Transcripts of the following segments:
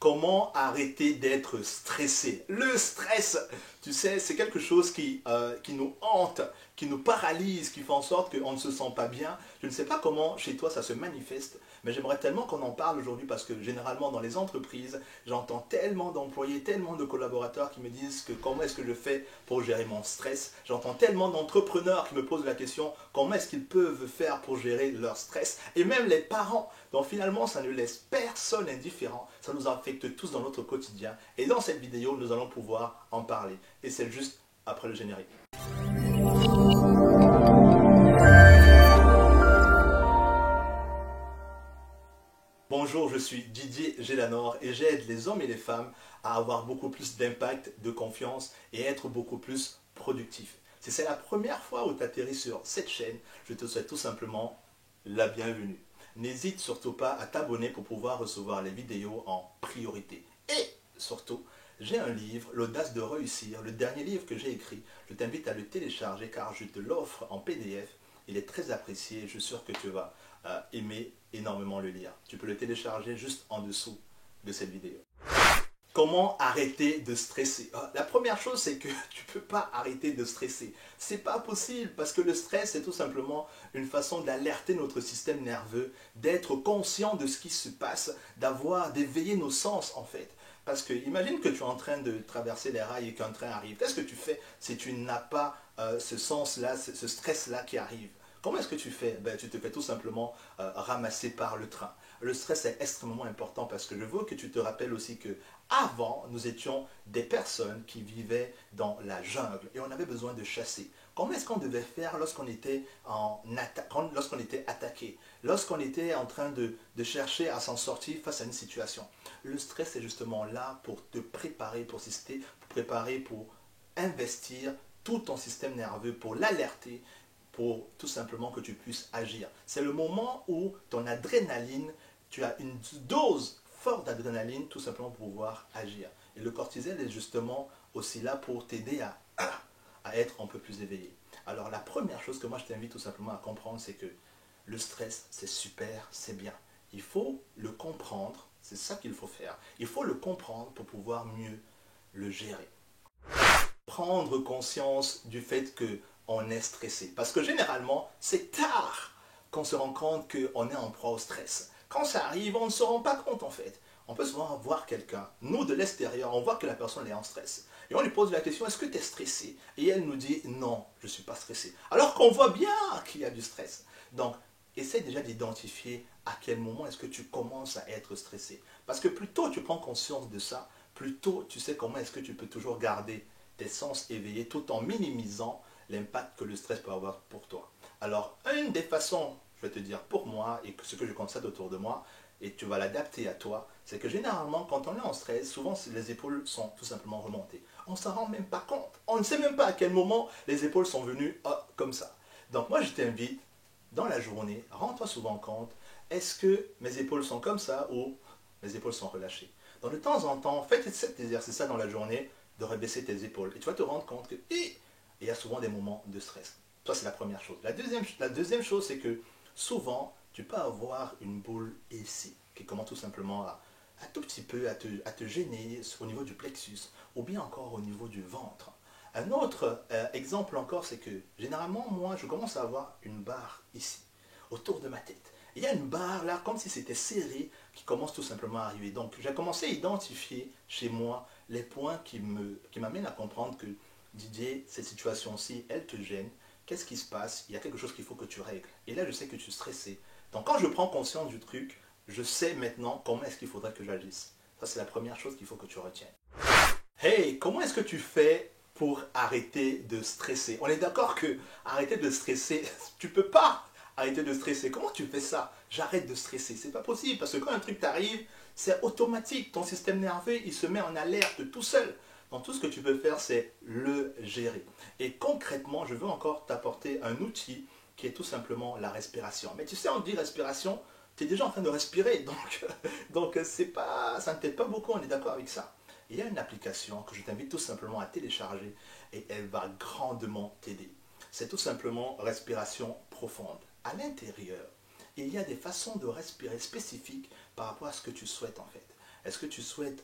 Comment arrêter d'être stressé? Le stress, tu sais, c'est quelque chose qui nous hante, qui nous paralyse, qui fait en sorte qu'on ne se sent pas bien. Je ne sais pas comment chez toi ça se manifeste, mais j'aimerais tellement qu'on en parle aujourd'hui parce que généralement dans les entreprises, j'entends tellement d'employés, tellement de collaborateurs qui me disent que comment est-ce que je fais pour gérer mon stress. J'entends tellement d'entrepreneurs qui me posent la question comment est-ce qu'ils peuvent faire pour gérer leur stress. Et même les parents. Donc finalement, ça ne laisse personne indifférent. Ça nous affecte tous dans notre quotidien. Et dans cette vidéo, nous allons pouvoir en parler. Et c'est juste après le générique. Bonjour, je suis Didier Gélanor et j'aide les hommes et les femmes à avoir beaucoup plus d'impact, de confiance et être beaucoup plus productifs. Si c'est la première fois où tu atterris sur cette chaîne, je te souhaite tout simplement la bienvenue. N'hésite surtout pas à t'abonner pour pouvoir recevoir les vidéos en priorité. Et surtout, j'ai un livre, L'audace de réussir, le dernier livre que j'ai écrit. Je t'invite à le télécharger car je te l'offre en PDF. Il est très apprécié, je suis sûr que tu vas aimer énormément le lire. Tu peux le télécharger juste en dessous de cette vidéo. Comment arrêter de stresser? La première chose, c'est que tu ne peux pas arrêter de stresser. C'est pas possible parce que le stress, c'est tout simplement une façon d'alerter notre système nerveux, d'être conscient de ce qui se passe, d'éveiller nos sens en fait. Parce que imagine que tu es en train de traverser les rails et qu'un train arrive. Qu'est-ce que tu fais si tu n'as pas ce sens-là, ce stress-là qui arrive? Comment est-ce que tu fais? Tu te fais tout simplement ramasser par le train. Le stress est extrêmement important parce que je veux que tu te rappelles aussi que avant, nous étions des personnes qui vivaient dans la jungle et on avait besoin de chasser. Comment est-ce qu'on devait faire lorsqu'on était attaqué, lorsqu'on était en train de chercher à s'en sortir face à une situation? Le stress est justement là pour te préparer, pour préparer, pour investir tout ton système nerveux, pour l'alerter, pour tout simplement que tu puisses agir. C'est le moment où ton adrénaline, tu as une dose forte d'adrénaline tout simplement pour pouvoir agir. Et le cortisol est justement aussi là pour t'aider à être un peu plus éveillé. Alors la première chose que moi je t'invite tout simplement à comprendre, c'est que le stress, c'est super, c'est bien. Il faut le comprendre, c'est ça qu'il faut faire. Il faut le comprendre pour pouvoir mieux le gérer. Prendre conscience du fait qu'on est stressé. Parce que généralement, c'est tard qu'on se rend compte qu'on est en proie au stress. Quand ça arrive, on ne se rend pas compte en fait. On peut souvent voir quelqu'un, nous de l'extérieur, on voit que la personne est en stress. Et on lui pose la question, est-ce que tu es stressé? Et elle nous dit, non, je ne suis pas stressé. Alors qu'on voit bien qu'il y a du stress. Donc, essaie déjà d'identifier à quel moment est-ce que tu commences à être stressé. Parce que plus tôt tu prends conscience de ça, plus tôt tu sais comment est-ce que tu peux toujours garder tes sens éveillés tout en minimisant l'impact que le stress peut avoir pour toi. Alors, une des façons, je vais te dire pour moi, et ce que je constate autour de moi, et tu vas l'adapter à toi, c'est que généralement, quand on est en stress, souvent les épaules sont tout simplement remontées. On ne s'en rend même pas compte. On ne sait même pas à quel moment les épaules sont venues comme ça. Donc moi, je t'invite, dans la journée, rends-toi souvent compte, est-ce que mes épaules sont comme ça ou mes épaules sont relâchées? Donc de temps en temps, fais cet exercice-là dans la journée, de rebaisser tes épaules. Et tu vas te rendre compte qu'il y a souvent des moments de stress. Ça, c'est la première chose. La deuxième chose, c'est que souvent, tu peux avoir une boule ici, qui commence tout simplement à tout petit peu à te gêner au niveau du plexus, ou bien encore au niveau du ventre. Un autre exemple encore, c'est que généralement, moi, je commence à avoir une barre ici, autour de ma tête. Il y a une barre là, comme si c'était serré, qui commence tout simplement à arriver. Donc, j'ai commencé à identifier chez moi les points qui m'amènent à comprendre que, Didier, cette situation-ci, elle te gêne. Qu'est-ce qui se passe? Il y a quelque chose qu'il faut que tu règles. Et là, je sais que tu es stressé. Donc, quand je prends conscience du truc, je sais maintenant comment est-ce qu'il faudrait que j'agisse. Ça, c'est la première chose qu'il faut que tu retiennes. Hey, comment est-ce que tu fais pour arrêter de stresser? On est d'accord que arrêter de stresser, tu peux pas arrêter de stresser. Comment tu fais ça? J'arrête de stresser. C'est pas possible parce que quand un truc t'arrive, c'est automatique. Ton système nerveux, il se met en alerte tout seul. Donc tout ce que tu peux faire, c'est le gérer. Et concrètement, je veux encore t'apporter un outil qui est tout simplement la respiration. Mais tu sais, on dit respiration, tu es déjà en train de respirer. Donc ça ne t'aide pas beaucoup, on est d'accord avec ça. Il y a une application que je t'invite tout simplement à télécharger et elle va grandement t'aider. C'est tout simplement respiration profonde. À l'intérieur, il y a des façons de respirer spécifiques par rapport à ce que tu souhaites en fait. Est-ce que tu souhaites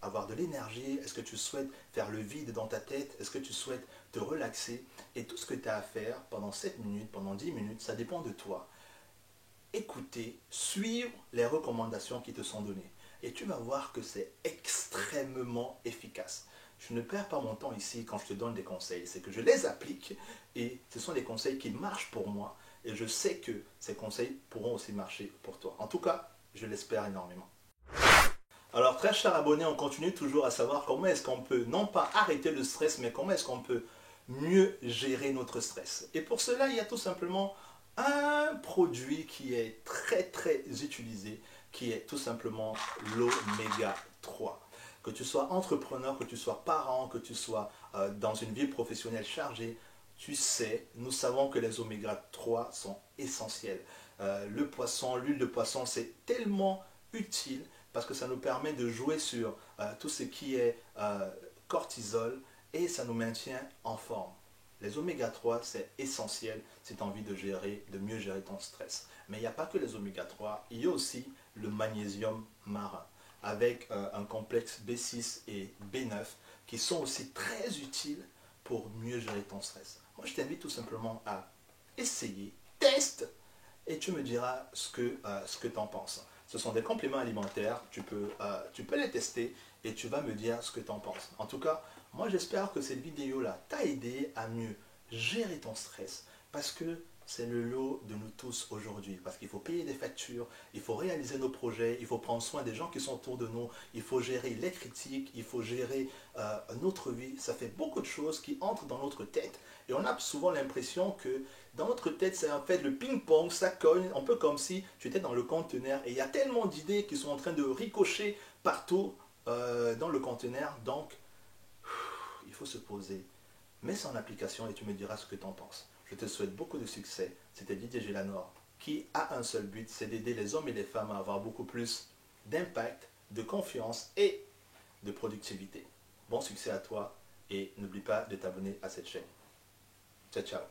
avoir de l'énergie? Est-ce que tu souhaites faire le vide dans ta tête? Est-ce que tu souhaites te relaxer? Et tout ce que tu as à faire pendant 7 minutes, pendant 10 minutes, ça dépend de toi. Écouter, suivre les recommandations qui te sont données. Et tu vas voir que c'est extrêmement efficace. Je ne perds pas mon temps ici quand je te donne des conseils. C'est que je les applique et ce sont des conseils qui marchent pour moi. Et je sais que ces conseils pourront aussi marcher pour toi. En tout cas, je l'espère énormément. Alors, très chers abonnés, on continue toujours à savoir comment est-ce qu'on peut, non pas arrêter le stress, mais comment est-ce qu'on peut mieux gérer notre stress. Et pour cela, il y a tout simplement un produit qui est très utilisé, qui est tout simplement l'oméga 3. Que tu sois entrepreneur, que tu sois parent, que tu sois dans une vie professionnelle chargée, tu sais, nous savons que les oméga 3 sont essentiels. Le poisson, l'huile de poisson, c'est tellement utile parce que ça nous permet de jouer sur tout ce qui est cortisol et ça nous maintient en forme. Les oméga 3, c'est essentiel si tu as envie de mieux gérer ton stress. Mais il n'y a pas que les oméga 3, il y a aussi le magnésium marin avec un complexe B6 et B9 qui sont aussi très utiles pour mieux gérer ton stress. Moi, je t'invite tout simplement à essayer, teste et tu me diras ce que tu en penses. Ce sont des compléments alimentaires, tu peux les tester et tu vas me dire ce que tu en penses. En tout cas, moi j'espère que cette vidéo-là t'a aidé à mieux gérer ton stress parce que c'est le lot de nous tous aujourd'hui. Parce qu'il faut payer des factures, il faut réaliser nos projets, il faut prendre soin des gens qui sont autour de nous, il faut gérer les critiques, il faut gérer notre vie. Ça fait beaucoup de choses qui entrent dans notre tête. Et on a souvent l'impression que dans notre tête, c'est en fait le ping-pong, ça cogne, un peu comme si tu étais dans le conteneur. Et il y a tellement d'idées qui sont en train de ricocher partout dans le conteneur. Donc, il faut se poser. Mets ça en application et tu me diras ce que tu en penses. Je te souhaite beaucoup de succès. C'était Didier Gélanor qui a un seul but, c'est d'aider les hommes et les femmes à avoir beaucoup plus d'impact, de confiance et de productivité. Bon succès à toi et n'oublie pas de t'abonner à cette chaîne. Ciao, ciao.